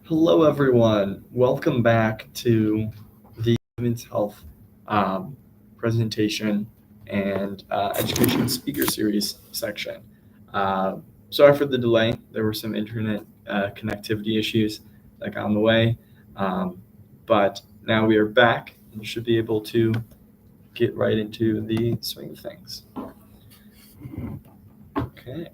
Hello, everyone. Welcome back to the Women's Health presentation and education speaker series section. Uh, Sorry for the delay. There were some internet connectivity issues that got in the way, but now we are back and you should be able to get right into the swing of things. Okay.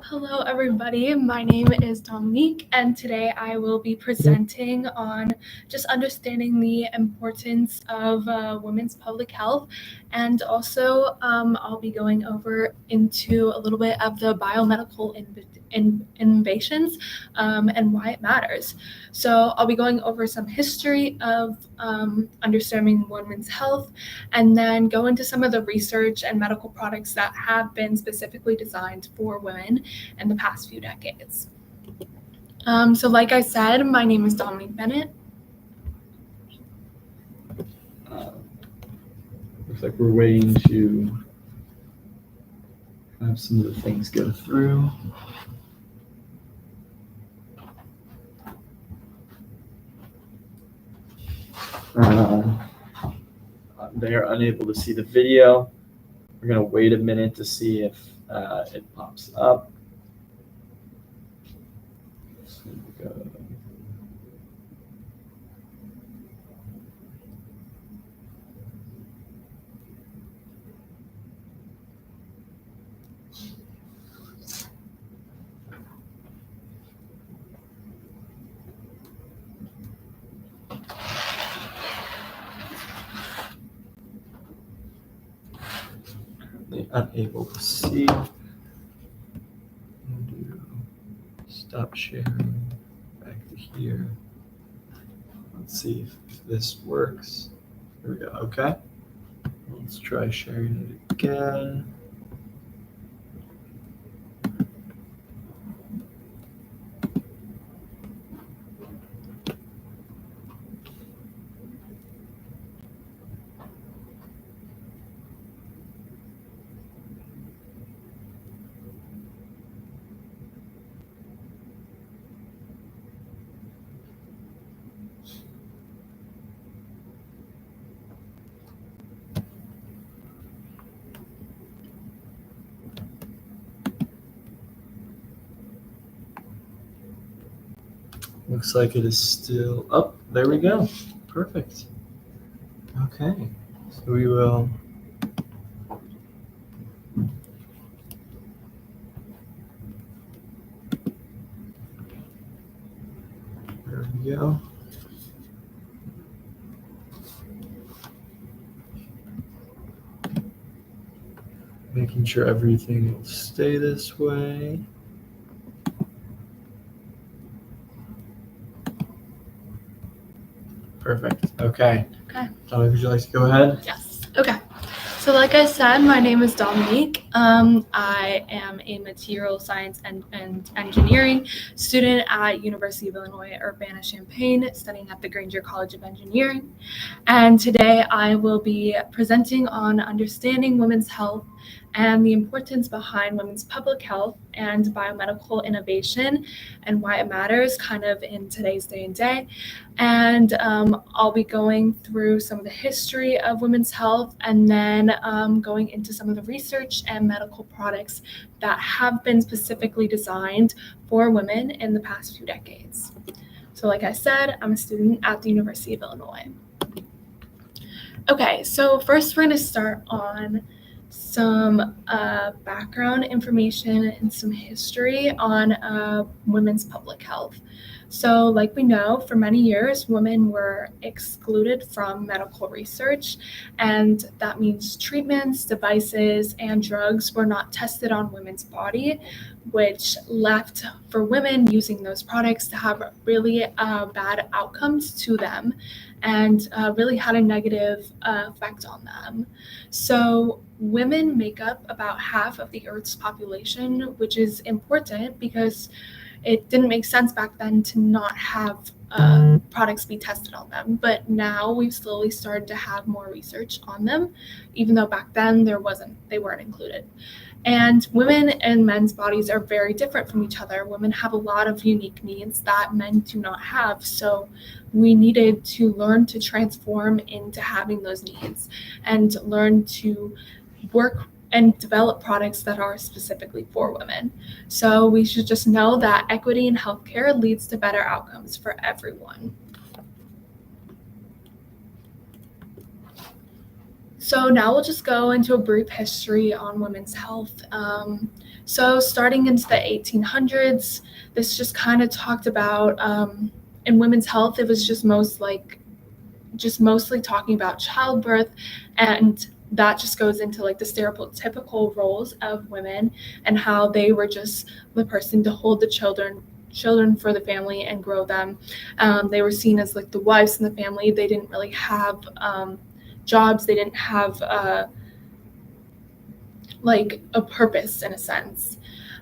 Hello everybody, my name is Dominique and today I will be presenting on just understanding the importance of women's public health, and also I'll be going over into a little bit of the biomedical innovations and why it matters. So I'll be going over some history of understanding women's health, and then go into some of the research and medical products that have been specifically designed for women in the past few decades. So like I said, my name is Dominique Bennett. Looks like we're waiting to have some of the things go through. They are unable to see the video. We're going to wait a minute to see if it pops up. So we go. Currently unable to see. Stop sharing. Back to here. Let's see if this works. Here we go. Okay. Let's try sharing it again. Looks like it is still up. There we go. Perfect. Okay. So we will there we go. Making sure everything will stay this way. Perfect. Okay. Tommy, would you like to go ahead? Yes. Okay. So like I said, my name is Dominique. I am a material science and engineering student at University of Illinois Urbana-Champaign, studying at the Granger College of Engineering. And today I will be presenting on understanding women's health and the importance behind women's public health and biomedical innovation and why it matters kind of in today's day and day. And I'll be going through some of the history of women's health, and then going into some of the research and medical products that have been specifically designed for women in the past few decades. So like I said, I'm a student at the University of Illinois. Okay, so first we're going to start on some background information and some history on women's public health. So like we know, for many years, women were excluded from medical research, and that means treatments, devices, and drugs were not tested on women's body, which left for women using those products to have really bad outcomes to them and really had a negative effect on them. So women make up about half of the Earth's population, which is important because it didn't make sense back then to not have products be tested on them. But now we've slowly started to have more research on them, even though back then they weren't included. And women and men's bodies are very different from each other. Women have a lot of unique needs that men do not have. So we needed to learn to transform into having those needs and learn to work and develop products that are specifically for women. So we should just know that equity in healthcare leads to better outcomes for everyone. So now we'll just go into a brief history on women's health. So starting into the 1800s, this just kind of talked about, in women's health, it was just mostly talking about childbirth, and that just goes into like the stereotypical roles of women and how they were just the person to hold the children for the family and grow them. They were seen as like the wives in the family. They didn't really have jobs. They didn't have like a purpose in a sense.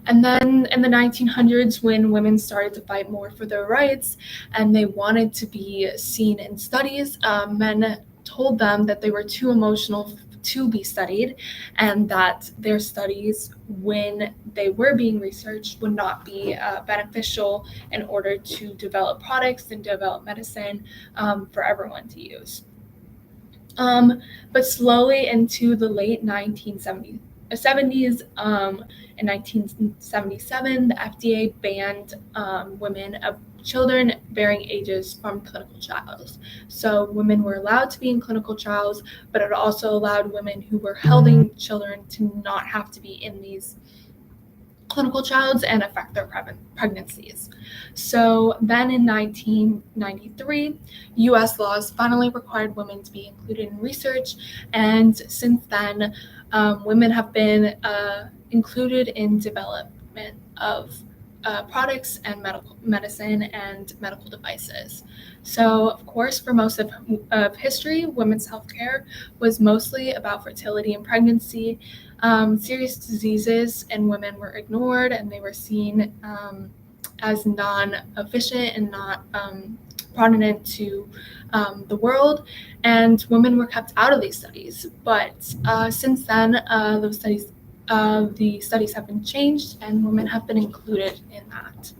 And then in the 1900s, when women started to fight more for their rights and they wanted to be seen in studies, men told them that they were too emotional to be studied and that their studies, when they were being researched, would not be beneficial in order to develop products and develop medicine for everyone to use. But slowly into the late 1970s, in 1977, the FDA banned women of children bearing ages from clinical trials. So women were allowed to be in clinical trials, but it also allowed women who were holding children to not have to be in these clinical trials and affect their pregnancies. So then in 1993, US laws finally required women to be included in research, and since then, women have been included in development of products and medicine and medical devices. So, of course, for most of history, women's healthcare was mostly about fertility and pregnancy. Serious diseases in women were ignored, and they were seen as non-efficient and not brought into the world, and women were kept out of these studies. But since then, the studies have been changed, and women have been included in that.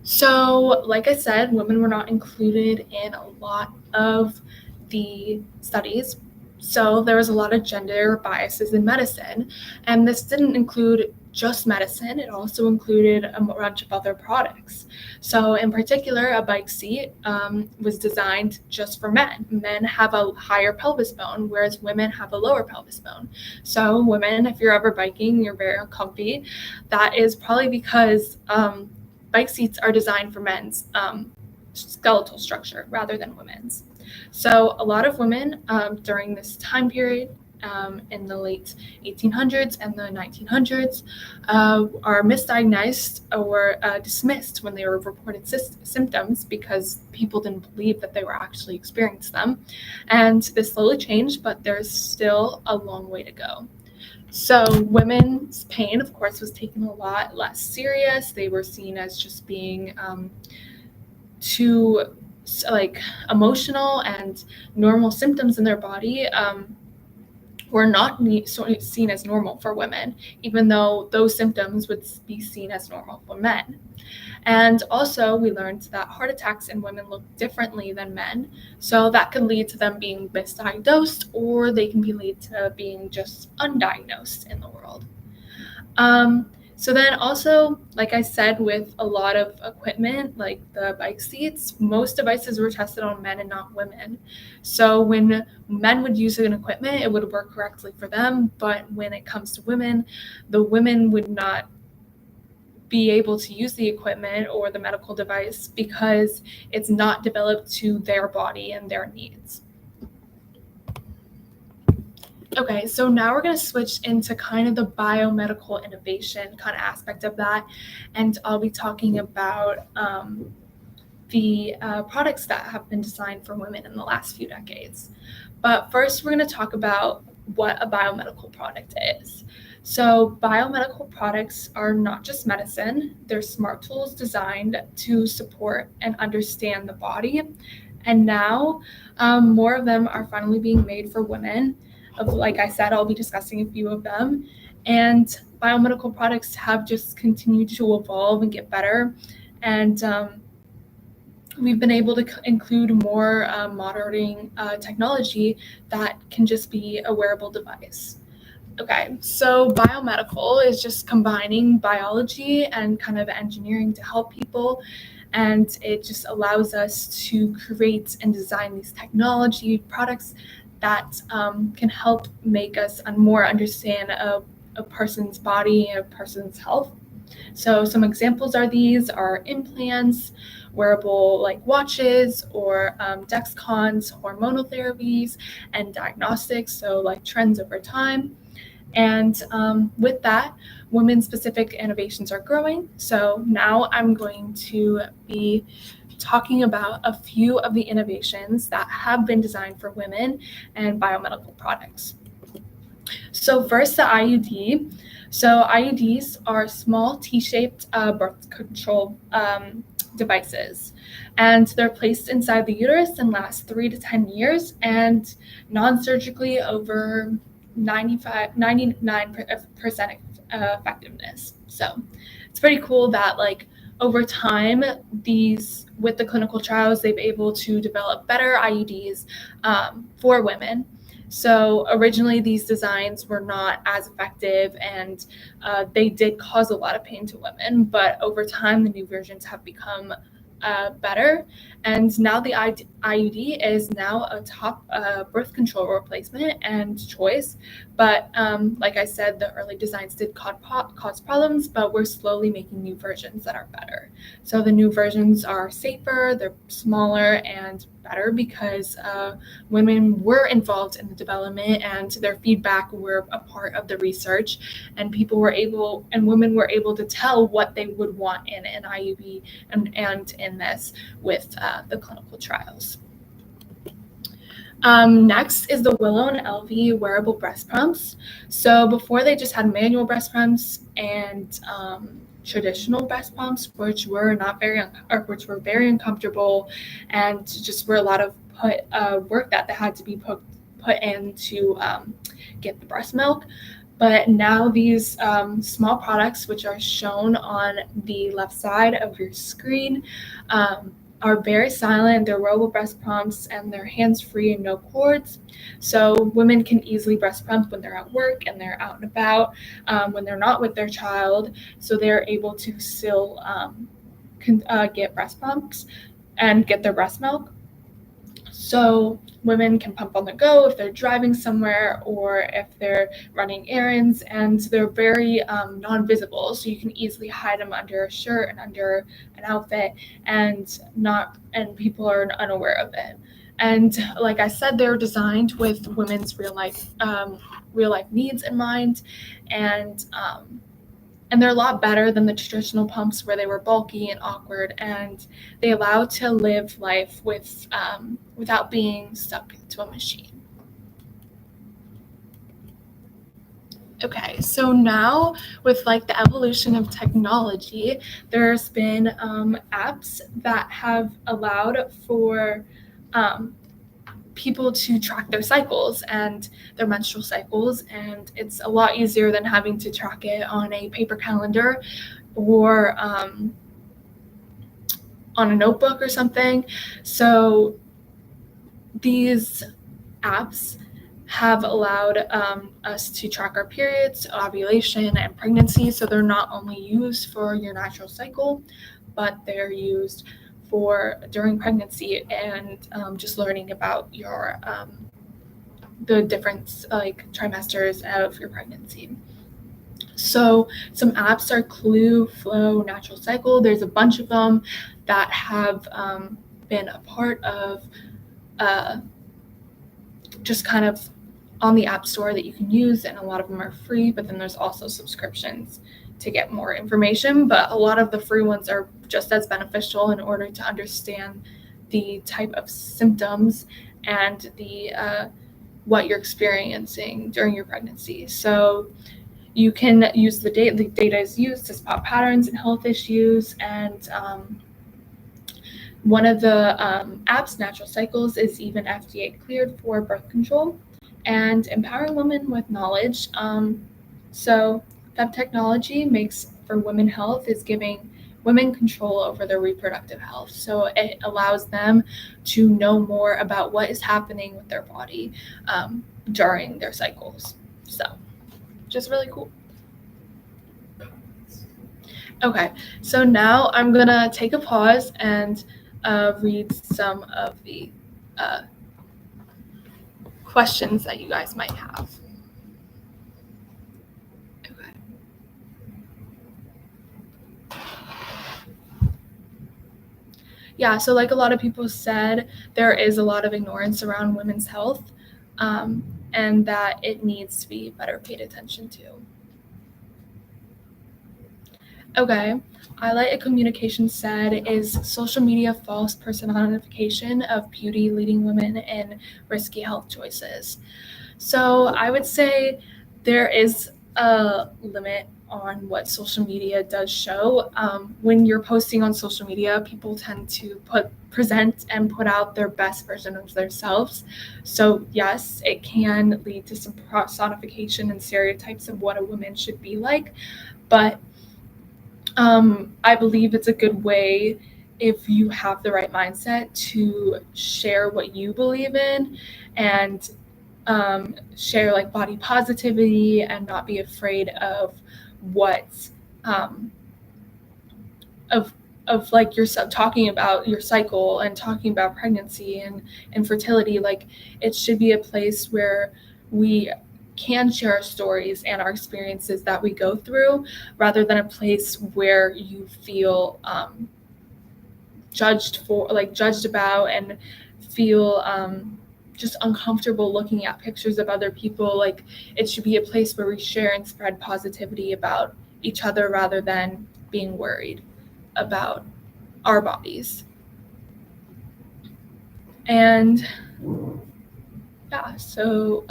So, like I said, women were not included in a lot of the studies. So there was a lot of gender biases in medicine, and this didn't include just medicine. It also included a bunch of other products. So in particular, a bike seat was designed just for men. Men have a higher pelvis bone, whereas women have a lower pelvis bone. So women, if you're ever biking, you're very uncomfy. That is probably because bike seats are designed for men's skeletal structure rather than women's. So a lot of women during this time period in the late 1800s and the 1900s are misdiagnosed or dismissed when they were reported symptoms because people didn't believe that they were actually experiencing them. And this slowly changed, but there's still a long way to go. So women's pain, of course, was taken a lot less serious. They were seen as just being too emotional, and normal symptoms in their body were not seen as normal for women, even though those symptoms would be seen as normal for men. And also, we learned that heart attacks in women look differently than men, so that could lead to them being misdiagnosed, or they can lead to being just undiagnosed in the world. So then also, like I said, with a lot of equipment, like the bike seats, most devices were tested on men and not women. So when men would use an equipment, it would work correctly for them. But when it comes to women, the women would not be able to use the equipment or the medical device because it's not developed to their body and their needs. Okay, so now we're going to switch into kind of the biomedical innovation kind of aspect of that, and I'll be talking about the products that have been designed for women in the last few decades. But first, we're going to talk about what a biomedical product is. So biomedical products are not just medicine, they're smart tools designed to support and understand the body. And now more of them are finally being made for women. Like I said, I'll be discussing a few of them. And biomedical products have just continued to evolve and get better. And we've been able to include more monitoring technology that can just be a wearable device. Okay, so biomedical is just combining biology and kind of engineering to help people. And it just allows us to create and design these technology products that can help make us more understand a person's body and a person's health. So some examples are implants, wearable like watches, or Dexcons, hormonal therapies, and diagnostics, so like trends over time. And with that, women-specific innovations are growing. So now I'm going to be talking about a few of the innovations that have been designed for women and biomedical products. So first, the IUD. So IUDs are small T-shaped birth control devices, and they're placed inside the uterus and last 3 to 10 years, and non-surgically over 99% effectiveness. So it's pretty cool that like over time, with the clinical trials, they've been able to develop better IUDs for women. So originally these designs were not as effective, and they did cause a lot of pain to women, but over time the new versions have become better, and now the IUD is now a top birth control replacement and choice. But like I said, the early designs did cause problems, but we're slowly making new versions that are better. So the new versions are safer, they're smaller, and better because women were involved in the development, and their feedback were a part of the research, and women were able to tell what they would want in an IUD and in this with the clinical trials. Next is the Willow and LV wearable breast pumps. So before, they just had manual breast pumps and traditional breast pumps, which were very uncomfortable, and just were a lot of work that had to be put in to get the breast milk. But now these small products, which are shown on the left side of your screen, are very silent. They're wearable breast pumps, and they're hands-free and no cords. So women can easily breast pump when they're at work and they're out and about, when they're not with their child. So they're able to still get breast pumps and get their breast milk. So women can pump on the go if they're driving somewhere or if they're running errands, and they're very non-visible, so you can easily hide them under a shirt and under an outfit, and people are unaware of it. And like I said, they're designed with women's real life needs in mind, and they're a lot better than the traditional pumps where they were bulky and awkward, and they allow to live life without being stuck to a machine. Okay, so now with like the evolution of technology, there's been apps that have allowed for people to track their cycles and their menstrual cycles, and it's a lot easier than having to track it on a paper calendar or on a notebook or something. So these apps have allowed us to track our periods, ovulation, and pregnancy. So they're not only used for your natural cycle, but they're used for during pregnancy and just learning about your the different like trimesters of your pregnancy. So some apps are Clue, Flow, Natural Cycle. There's a bunch of them that have been a part of just kind of on the App Store that you can use, and a lot of them are free, but then there's also subscriptions to get more information. But a lot of the free ones are just as beneficial in order to understand the type of symptoms and the what you're experiencing during your pregnancy. So you can use the data is used to spot patterns in health issues, and one of the apps, Natural Cycles, is even FDA cleared for birth control and empowering women with knowledge. So that technology makes for women health is giving women control over their reproductive health. So it allows them to know more about what is happening with their body during their cycles. So just really cool. Okay, so now I'm gonna take a pause and read some of the questions that you guys might have. Okay. Yeah, so like a lot of people said, there is a lot of ignorance around women's health, and that it needs to be better paid attention to. Okay, Highlight a Communication said, is social media false personification of beauty leading women in risky health choices? So I would say there is a limit on what social media does show. When you're posting on social media, people tend to present and put out their best version of themselves. So yes, it can lead to some personification and stereotypes of what a woman should be like, but I believe it's a good way, if you have the right mindset, to share what you believe in and share like body positivity and not be afraid of what of like yourself, talking about your cycle and talking about pregnancy and infertility. Like, it should be a place where we can share our stories and our experiences that we go through, rather than a place where you feel judged about and feel just uncomfortable looking at pictures of other people. Like, it should be a place where we share and spread positivity about each other, rather than being worried about our bodies. And yeah, so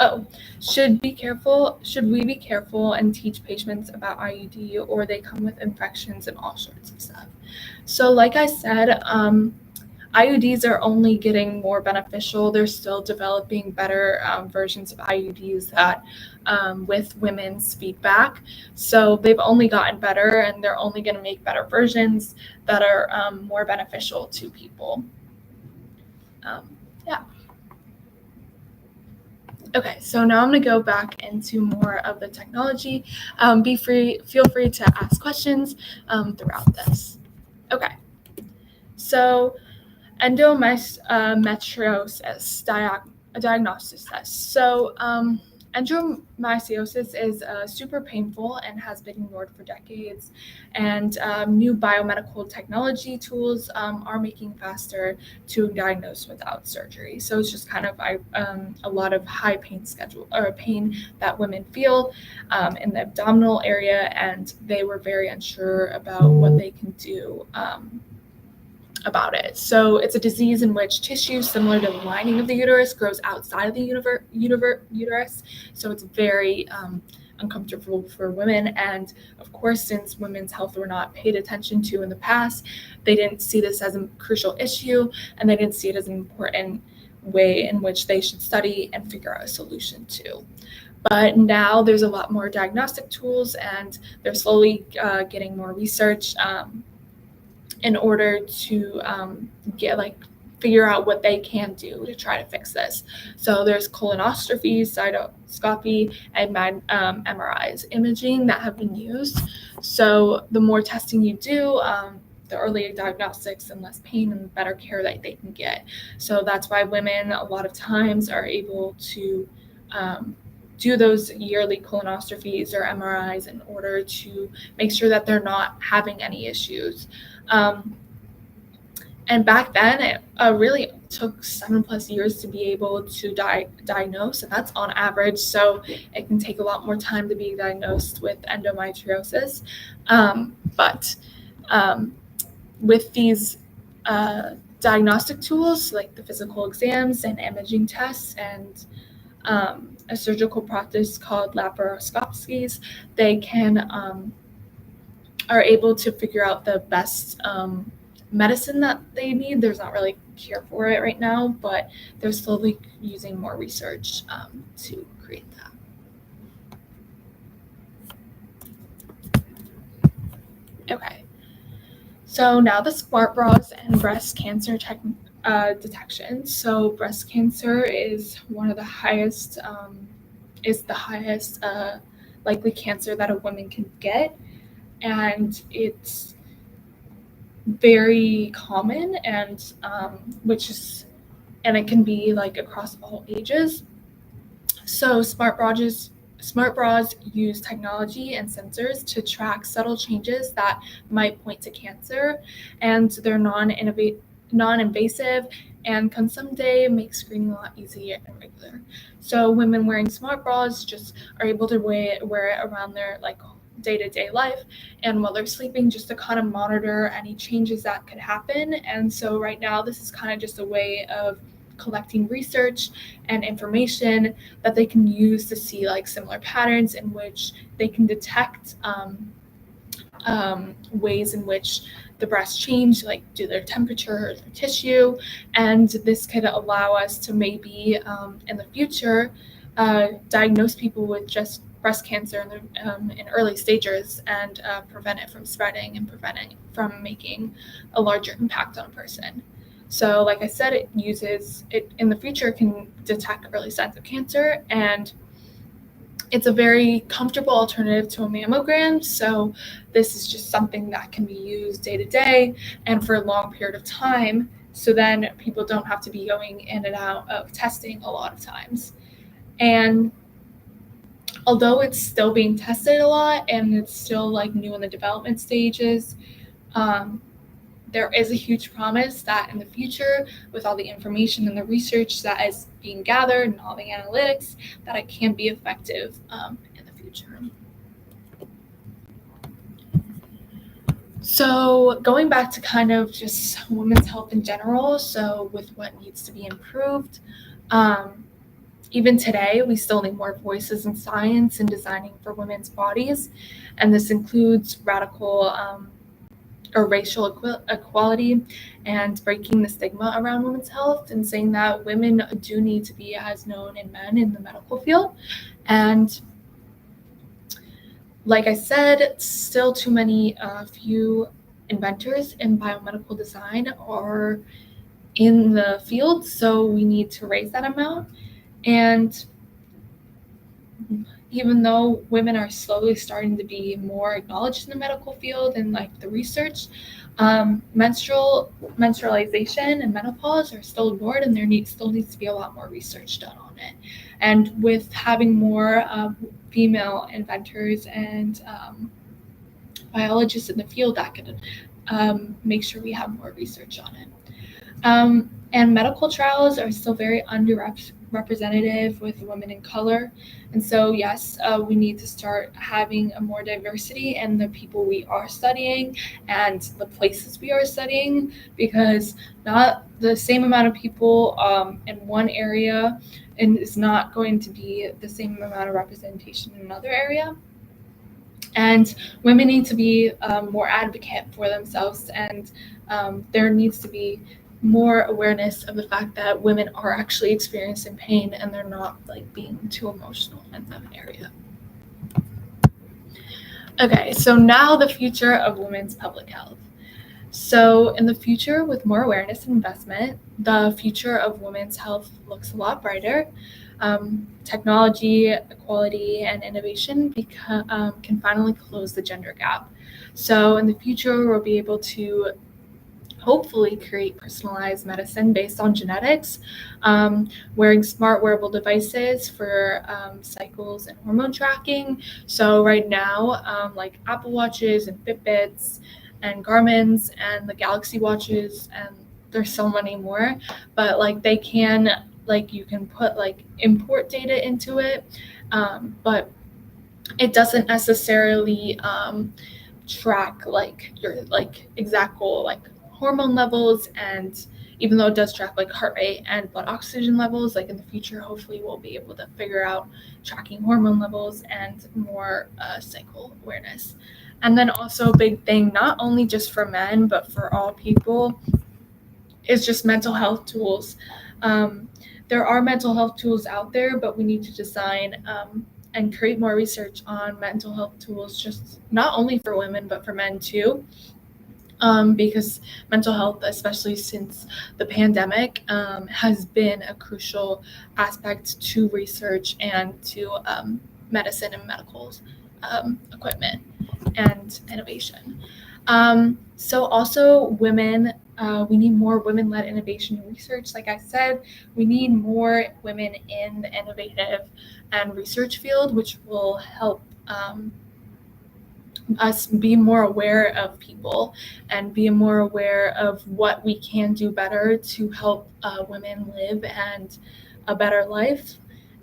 should we be careful and teach patients about IUD, or they come with infections and all sorts of stuff? So like I said, IUDs are only getting more beneficial. They're still developing better versions of IUDs that with women's feedback. So they've only gotten better, and they're only going to make better versions that are more beneficial to people. Yeah. Okay, so now I'm going to go back into more of the technology. Feel free to ask questions throughout this. Okay, so endometriosis diagnosis test. So endometriosis is super painful and has been ignored for decades, and new biomedical technology tools are making faster to diagnose without surgery. So it's just kind of a lot of high pain that women feel in the abdominal area, and they were very unsure about what they can do about it. So it's a disease in which tissue similar to the lining of the uterus grows outside of the uterus. So it's very uncomfortable for women. And of course, since women's health were not paid attention to in the past, they didn't see this as a crucial issue, and they didn't see it as an important way in which they should study and figure out a solution to. But now there's a lot more diagnostic tools, and they're slowly getting more research in order to figure out what they can do to try to fix this. So there's colonoscopy, cystoscopy, and MRIs, imaging, that have been used. So the more testing you do, the earlier diagnostics and less pain and better care that they can get. So that's why women a lot of times are able to do those yearly colonoscopies or MRIs in order to make sure that they're not having any issues. And back then, it really took 7+ years to be able to diagnose, and that's on average. So it can take a lot more time to be diagnosed with endometriosis. But with these diagnostic tools, like the physical exams and imaging tests and a surgical practice called laparoscopies, they can are able to figure out the best medicine that they need. There's not really a cure for it right now, but they're slowly using more research to create that. Okay, so now the smart bras and breast cancer detection. So breast cancer is one of the highest, likely cancer that a woman can get, and it's very common, and it can be like across all ages. So smart bras use technology and sensors to track subtle changes that might point to cancer, and they're non-invasive and can someday make screening a lot easier and regular. So women wearing smart bras just are able to wear it around their day-to-day life, and while they're sleeping, just to kind of monitor any changes that could happen. And so right now, this is kind of just a way of collecting research and information that they can use to see similar patterns in which they can detect ways in which the breasts change, do their temperature or their tissue. And this could allow us to maybe in the future diagnose people with just breast cancer in early stages, and prevent it from spreading and prevent it from making a larger impact on a person. So like I said, it in the future can detect early signs of cancer, and it's a very comfortable alternative to a mammogram. So this is just something that can be used day to day and for a long period of time. So then people don't have to be going in and out of testing a lot of times. And although it's still being tested a lot and it's still new in the development stages, there is a huge promise that in the future, with all the information and the research that is being gathered and all the analytics, that it can be effective in the future. So going back to kind of just women's health in general, so with what needs to be improved, even today, we still need more voices in science and designing for women's bodies, and this includes radical or racial equality and breaking the stigma around women's health, and saying that women do need to be as known as men in the medical field. And like I said, still too many few inventors in biomedical design are in the field, so we need to raise that amount. And even though women are slowly starting to be more acknowledged in the medical field and the research, menstrualization and menopause are still ignored, and there still needs to be a lot more research done on it. And with having more female inventors and biologists in the field, that could make sure we have more research on it. And medical trials are still very underrepresented with women in color. And so, yes, we need to start having a more diversity in the people we are studying and the places we are studying, because not the same amount of people in one area and is not going to be the same amount of representation in another area. And women need to be more advocate for themselves, and there needs to be more awareness of the fact that women are actually experiencing pain and they're not being too emotional in that area. Okay, so now the future of women's public health. So in the future, with more awareness and investment, the future of women's health looks a lot brighter. Technology, equality, and innovation can finally close the gender gap. So in the future, we'll be able to hopefully create personalized medicine based on genetics, wearing smart wearable devices for cycles and hormone tracking. So right now, Apple Watches and Fitbits and Garmin's and the Galaxy Watches, and there's so many more, but they can, you can put import data into it, but it doesn't necessarily track your exact goal, hormone levels, and even though it does track like heart rate and blood oxygen levels, like in the future, hopefully we'll be able to figure out tracking hormone levels and more cycle awareness. And then also a big thing, not only just for men, but for all people, is just mental health tools. There are mental health tools out there, but we need to design and create more research on mental health tools, just not only for women, but for men too. Because mental health, especially since the pandemic, has been a crucial aspect to research and to medicine and medical equipment and innovation. So also women, we need more women-led innovation and research. Like I said, we need more women in the innovative and research field, which will help us be more aware of people and be more aware of what we can do better to help women live and a better life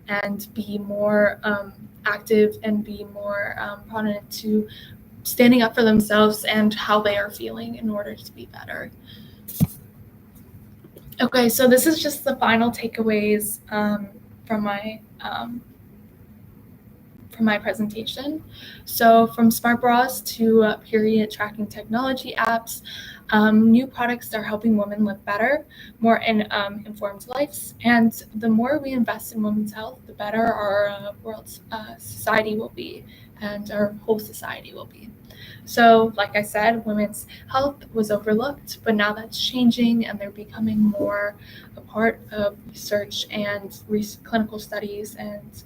and be more active and be more prominent to standing up for themselves and how they are feeling in order to be better. Okay, so this is just the final takeaways from my presentation. So from smart bras to period tracking technology apps, new products are helping women live better, more informed lives, and the more we invest in women's health, the better our world's society will be, and our whole society will be. So, like I said, women's health was overlooked, but now that's changing, and they're becoming more a part of research and clinical studies, and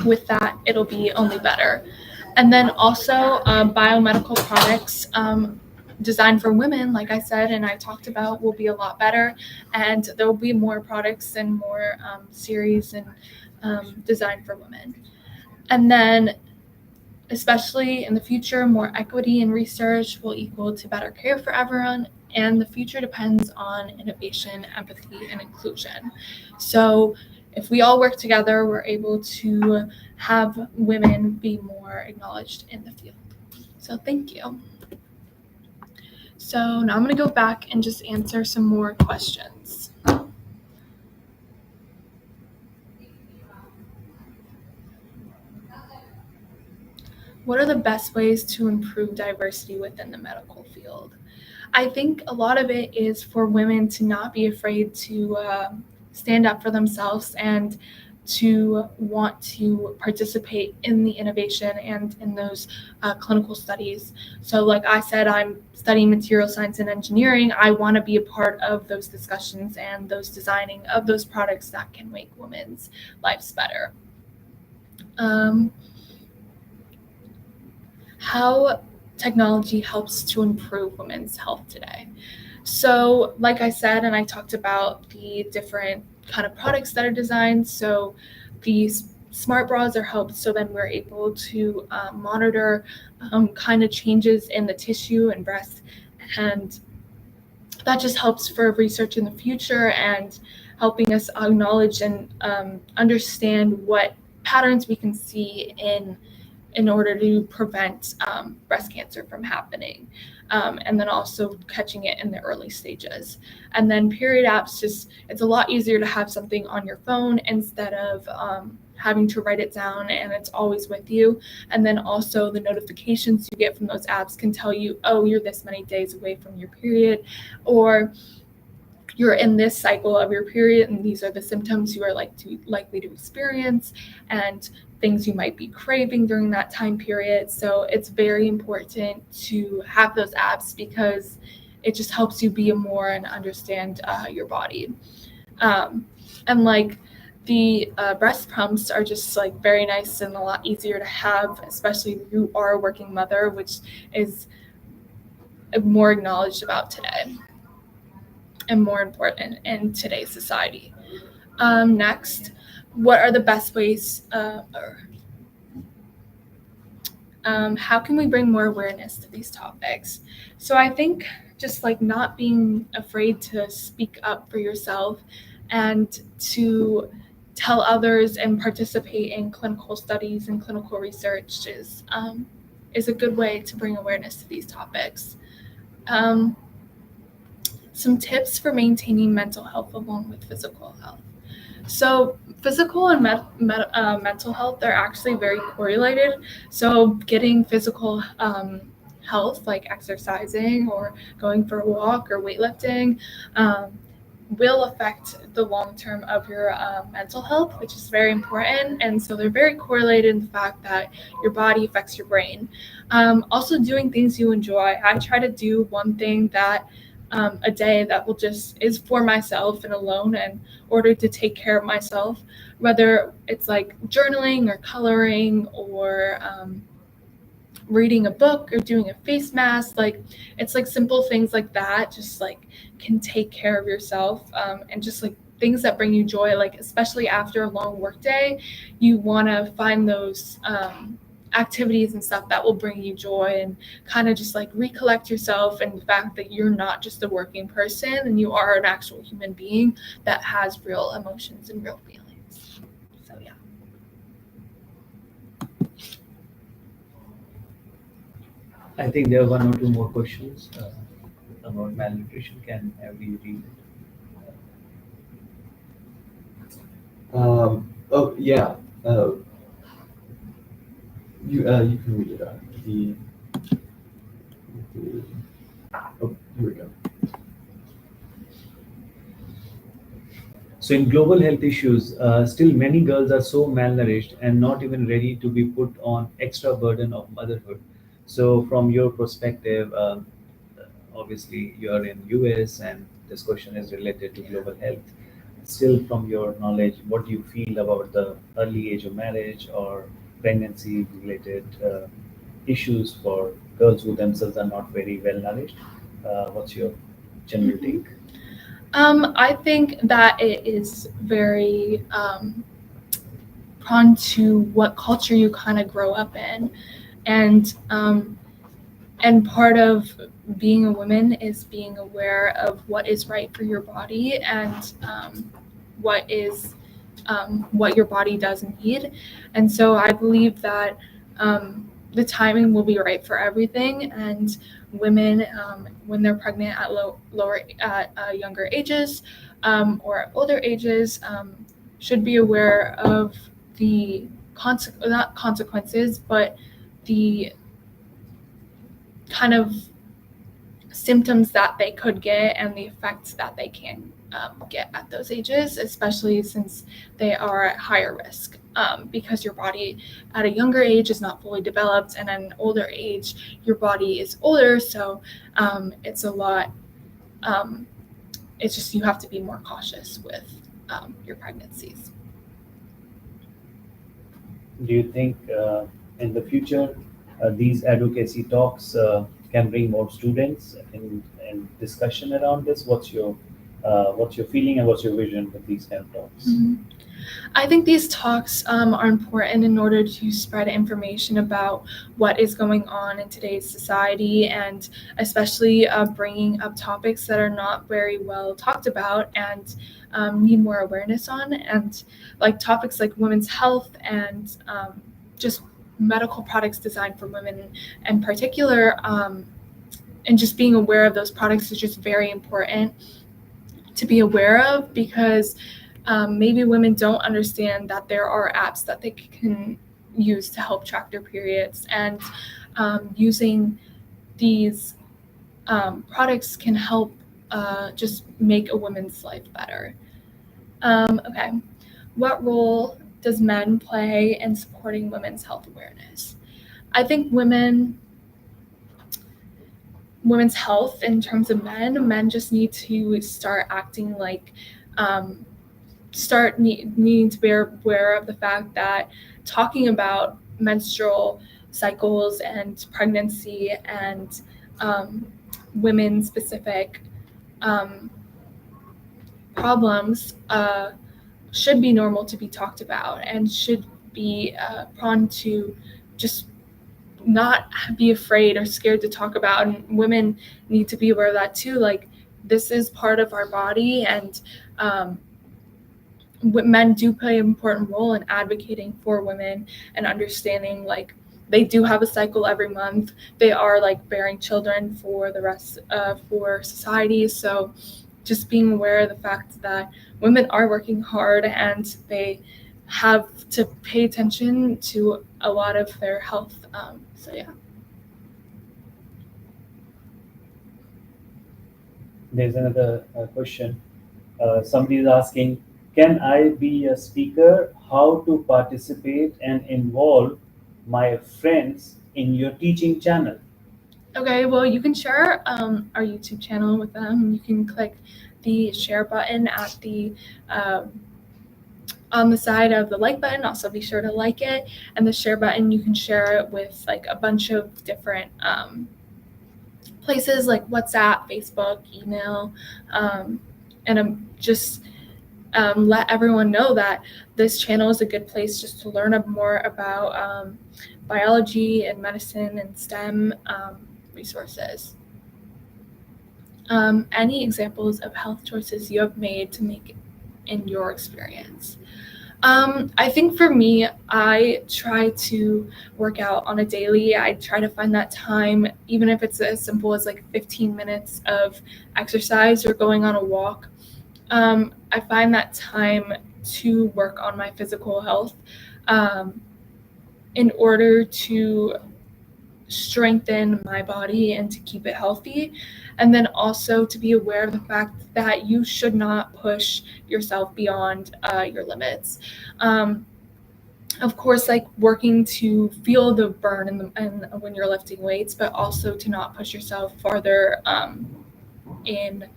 with that, it'll be only better. And then also biomedical products designed for women, like I said, and I talked about, will be a lot better. And there will be more products and more series and designed for women. And then, especially in the future, more equity in research will equal to better care for everyone. And the future depends on innovation, empathy, and inclusion. So if we all work together, we're able to have women be more acknowledged in the field. So thank you. So now I'm going to go back and just answer some more questions. What are the best ways to improve diversity within the medical field? I think a lot of it is for women to not be afraid to stand up for themselves and to want to participate in the innovation and in those clinical studies. So like I said, I'm studying material science and engineering. I want to be a part of those discussions and those designing of those products that can make women's lives better. How technology helps to improve women's health today. So like I said, and I talked about the different kind of products that are designed. So these smart bras are helped so then we're able to monitor kind of changes in the tissue and breast, and that just helps for research in the future and helping us acknowledge and understand what patterns we can see in order to prevent breast cancer from happening, and then also catching it in the early stages. And then period apps, it's a lot easier to have something on your phone instead of having to write it down, and it's always with you. And then also the notifications you get from those apps can tell you, oh, you're this many days away from your period, or you're in this cycle of your period and these are the symptoms you are likely to experience and things you might be craving during that time period. So it's very important to have those apps because it just helps you be more and understand your body. And like the breast pumps are just like very nice and a lot easier to have, especially if you are a working mother, which is more acknowledged about today and more important in today's society. Next, what are the best ways how can we bring more awareness to these topics? So I think just like not being afraid to speak up for yourself and to tell others and participate in clinical studies and clinical research is a good way to bring awareness to these topics. some tips for maintaining mental health along with physical health. So physical and mental health are actually very correlated. So getting physical health, like exercising or going for a walk or weightlifting, will affect the long term of your mental health, which is very important. And so they're very correlated in the fact that your body affects your brain. Also doing things you enjoy. I try to do one thing that a day that will just is for myself and alone in order to take care of myself, whether it's like journaling or coloring or reading a book or doing a face mask. Like it's like simple things like that just like can take care of yourself, and just like things that bring you joy, like especially after a long work day, you want to find those activities and stuff that will bring you joy and kind of just like recollect yourself and the fact that you're not just a working person and you are an actual human being that has real emotions and real feelings. So yeah. I think there are one or two more questions about malnutrition. Can we read it? Oh yeah. You can read it out. Oh, here we go. So in global health issues, still many girls are so malnourished and not even ready to be put on extra burden of motherhood. So from your perspective, obviously you're in US and this question is related to global health. Still from your knowledge, what do you feel about the early age of marriage or pregnancy related issues for girls who themselves are not very well nourished? What's your general take? I think that it is very prone to what culture you kind of grow up in, and part of being a woman is being aware of what is right for your body and what is what your body does need. And so I believe that the timing will be right for everything, and women when they're pregnant at younger ages or at older ages should be aware of the not consequences, but the kind of symptoms that they could get and the effects that they can get at those ages, especially since they are at higher risk, because your body at a younger age is not fully developed, and at an older age your body is older, so it's a lot it's just you have to be more cautious with your pregnancies. Do you think in the future these advocacy talks can bring more students in discussion around this? What's your feeling and what's your vision with these kind of talks? Mm-hmm. I think these talks are important in order to spread information about what is going on in today's society, and especially bringing up topics that are not very well talked about and need more awareness on, and like topics like women's health and just medical products designed for women in particular, and just being aware of those products is just very important to be aware of, because maybe women don't understand that there are apps that they can use to help track their periods, and using these products can help just make a woman's life better. Okay, what role does men play in supporting women's health awareness? I think women's health in terms of men just need to start acting like needing to be aware of the fact that talking about menstrual cycles and pregnancy and women-specific problems should be normal to be talked about, and should be prone to just not be afraid or scared to talk about. And women need to be aware of that too. Like, this is part of our body, and men do play an important role in advocating for women and understanding like they do have a cycle every month. They are like bearing children for the rest for society. So just being aware of the fact that women are working hard and they have to pay attention to a lot of their health. So yeah. There's another question. Somebody is asking, can I be a speaker? How to participate and involve my friends in your teaching channel? Okay, well, you can share our YouTube channel with them. You can click the share button at the on the side of the like button. Also, be sure to like it, and the share button, you can share it with like a bunch of different places like WhatsApp, Facebook, email, and just let everyone know that this channel is a good place just to learn more about biology and medicine and STEM resources. Any examples of health choices you have made to make in your experience? I think for me, I try to work out on a daily. I try to find that time, even if it's as simple as like 15 minutes of exercise or going on a walk. I find that time to work on my physical health in order to strengthen my body and to keep it healthy, and then also to be aware of the fact that you should not push yourself beyond your limits. Of course, like working to feel the burn and when you're lifting weights, but also to not push yourself farther in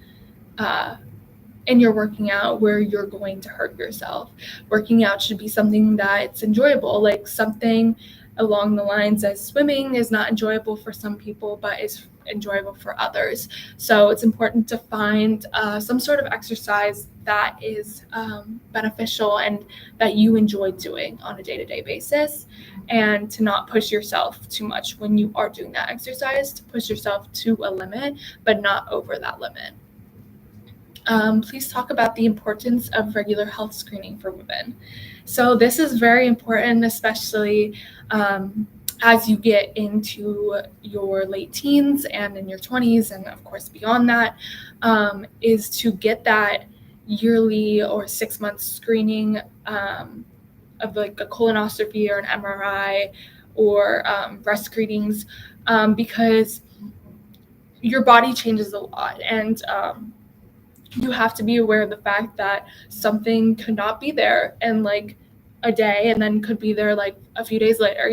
your working out where you're going to hurt yourself. Working out should be something that's enjoyable, like something along the lines as swimming is not enjoyable for some people, but is enjoyable for others. So it's important to find some sort of exercise that is beneficial and that you enjoy doing on a day-to-day basis, and to not push yourself too much when you are doing that exercise, to push yourself to a limit, but not over that limit. Please talk about the importance of regular health screening for women. So this is very important, especially as you get into your late teens and in your 20s, and of course beyond that, is to get that yearly or 6-month screening of like a colonoscopy or an MRI or breast screenings, because your body changes a lot, and you have to be aware of the fact that something could not be there in like a day and then could be there like a few days later,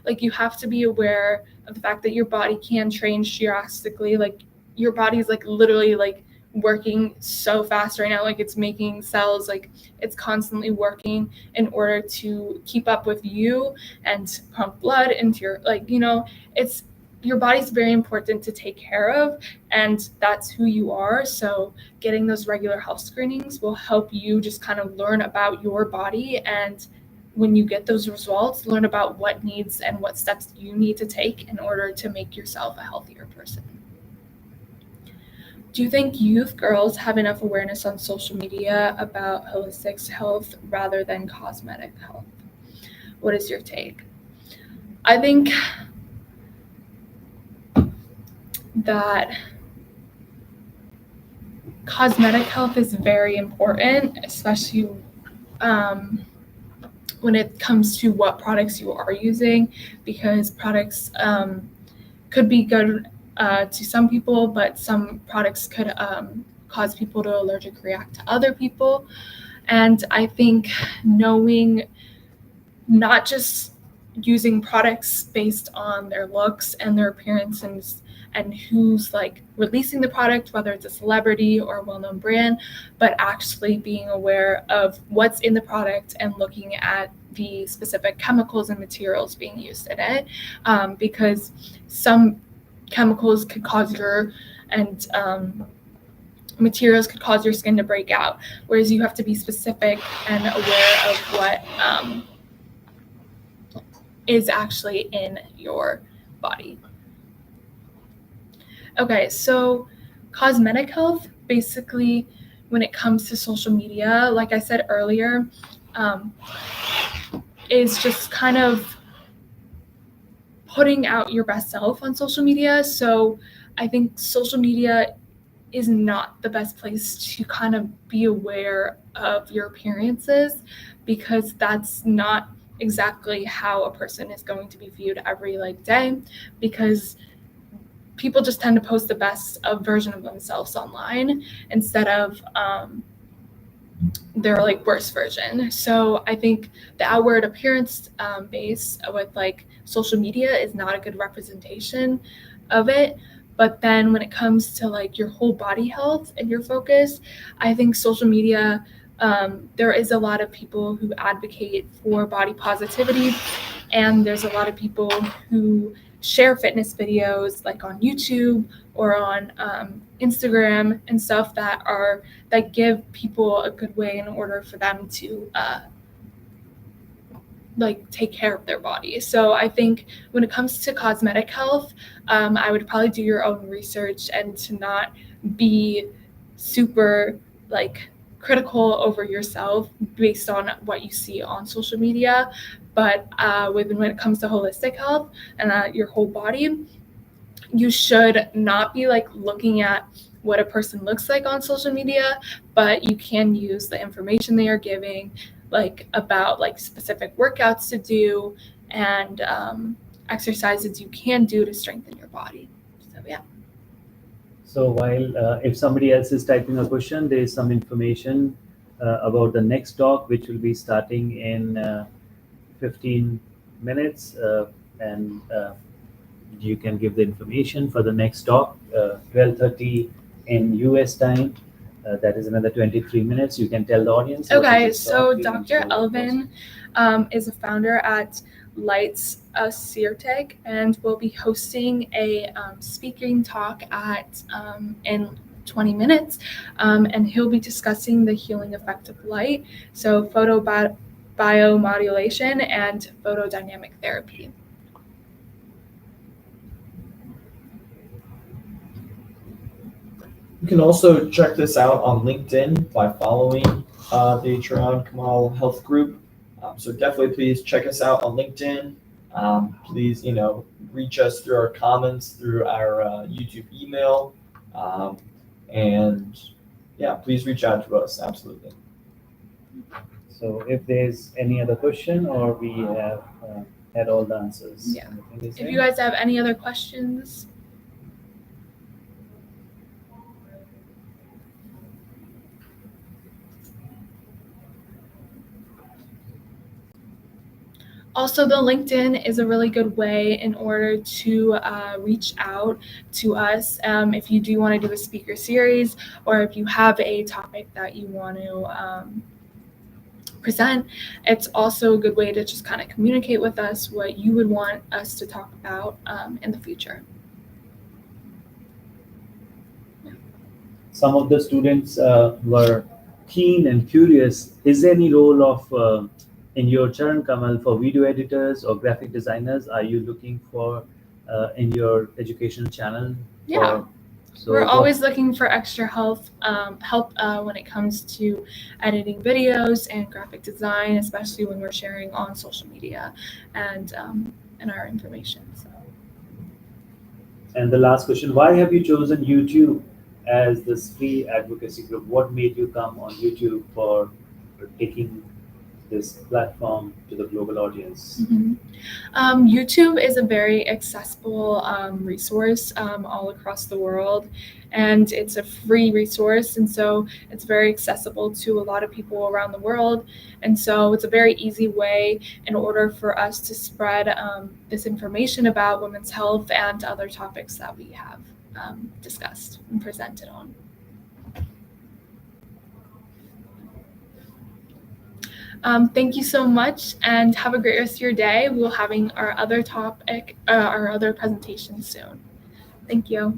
like you have to be aware of the fact that your body can change drastically. Like your body's like literally like working so fast right now, like it's making cells, like it's constantly working in order to keep up with you and pump blood into your, like, it's, your body's very important to take care of, and that's who you are. So getting those regular health screenings will help you just kind of learn about your body, and when you get those results, learn about what needs and what steps you need to take in order to make yourself a healthier person. Do you think youth girls have enough awareness on social media about holistic health rather than cosmetic health? What is your take? I think that cosmetic health is very important, especially when it comes to what products you are using, because products could be good to some people, but some products could cause people to allergic react to other people. And I think knowing, not just using products based on their looks and their appearance and who's like releasing the product, whether it's a celebrity or a well-known brand, but actually being aware of what's in the product and looking at the specific chemicals and materials being used in it, because some chemicals could cause materials could cause your skin to break out, whereas you have to be specific and aware of what is actually in your body. Okay, so cosmetic health, basically, when it comes to social media, like I said earlier, is just kind of putting out your best self on social media. So I think social media is not the best place to kind of be aware of your appearances, because that's not exactly how a person is going to be viewed every day, because people just tend to post the best of version of themselves online instead of their worst version. So I think the outward appearance base with social media is not a good representation of it. But then when it comes to your whole body health and your focus, I think social media, there is a lot of people who advocate for body positivity, and there's a lot of people who share fitness videos on YouTube or on Instagram and stuff that give people a good way in order for them to take care of their body. So I think when it comes to cosmetic health, I would probably do your own research and to not be super critical over yourself based on what you see on social media. But when it comes to holistic health and your whole body, you should not be looking at what a person looks like on social media, but you can use the information they are giving about specific workouts to do and exercises you can do to strengthen your body. So yeah. So while if somebody else is typing a question, there is some information about the next talk, which will be starting in 15 minutes, and you can give the information for the next talk, 12:30 in US time. That is another 23 minutes. You can tell the audience. Okay, so Dr. Elvin is a founder at Lights Seartech, and we'll be hosting a speaking talk in 20 minutes, and he'll be discussing the healing effect of light, so photobiomodulation and photodynamic therapy. You can also check this out on LinkedIn by following the Charan Kamal Health Group. So definitely please check us out on LinkedIn. Please, reach us through our comments, through our YouTube email. And yeah, please reach out to us. Absolutely. So if there's any other question, or we have had all the answers. Yeah. If you guys have any other questions. Also, the LinkedIn is a really good way in order to reach out to us if you do want to do a speaker series, or if you have a topic that you want to present. It's also a good way to just kind of communicate with us what you would want us to talk about in the future. Yeah. Some of the students were keen and curious. Is there any role of in your Charan Kamal for video editors or graphic designers? Are you looking for in your educational channel? Yeah. We're always looking for extra help when it comes to editing videos and graphic design, especially when we're sharing on social media and our information. So. And the last question, why have you chosen YouTube as this free advocacy group? What made you come on YouTube for taking this platform to the global audience? Mm-hmm. YouTube is a very accessible resource all across the world, and it's a free resource, and so it's very accessible to a lot of people around the world, and so it's a very easy way in order for us to spread this information about women's health and other topics that we have discussed and presented on. Thank you so much, and have a great rest of your day. We'll having our other presentation soon. Thank you.